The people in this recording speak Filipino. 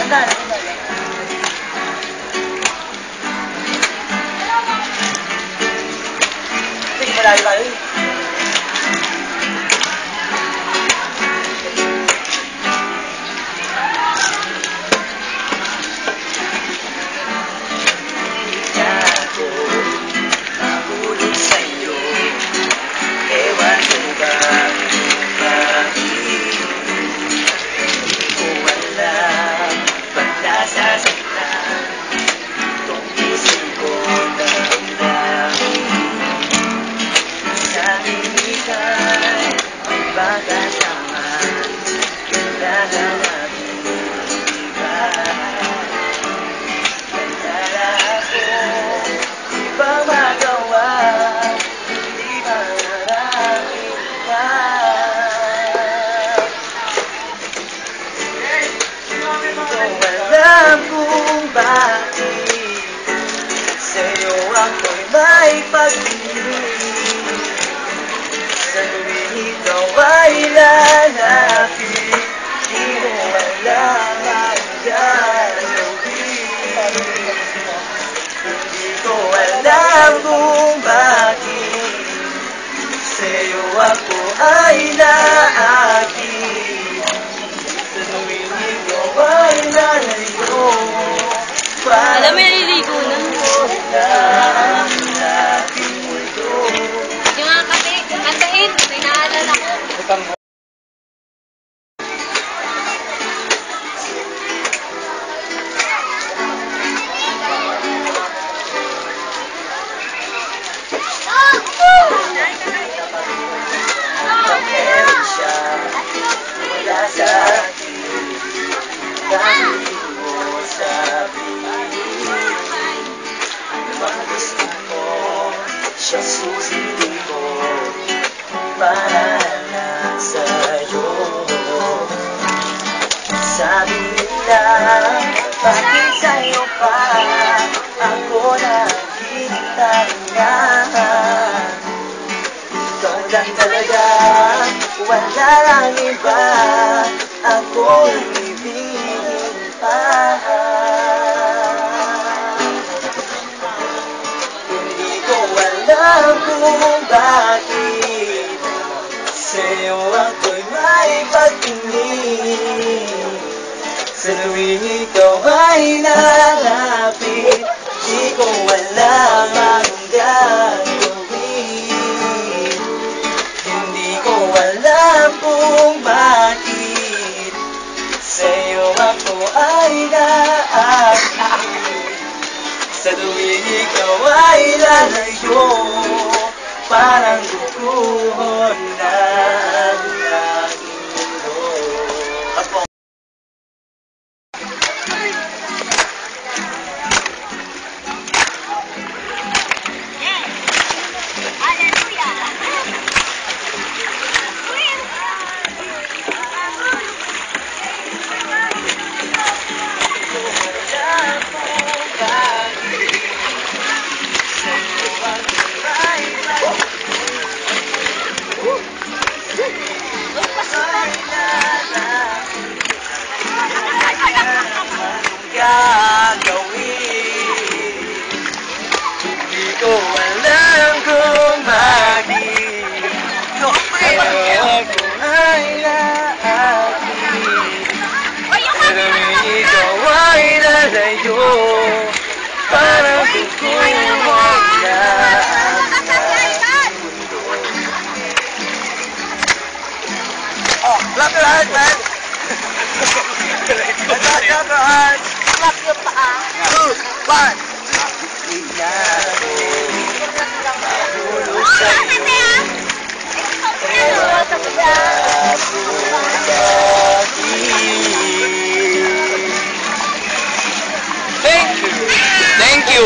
Sandal. Sige, malayo tayo. Alam kung bakit sa'yo ako'y may pag-ibig. Sa tuwing ikaw ay lalapit, di mo alam ang gagawin. Hindi ko alam kung bakit sa'yo ako ay naakit. Sa tuwing ikaw ay lalayo, alam mo, naliligo na. Yung nga kasi, kantahin, may naalala ko. Meron siya, wala sa akin, dahil mo sabihin. Ano bang gusto mo, siya susundin ko, para lang sa'yo. Sabi nila, bakit sa'yo pa ako naghintayan? Ikaw lang talaga, wala lang iba akong ibigin pa. Hindi ko alam kung bakit sa'yo ako'y may pag-ibig. Sa tuwing ikaw ay lalapit, di ko alam ang gagawin. Hindi ko alam kung bakit sa'yo ako ay naakit. Sa tuwing ikaw ay lalayo, parang duguhon na ang aking mundo. Hindi ko alam kung bakit sa'yo ako ay naakit. Pero ikaw ay lalayo, parang duguhon na ang aking mundo. Oh, clap your hands, man! Clap your hands! Clap yung paa. 2, 1! Mahulog sa'yo, pero ako Thank you.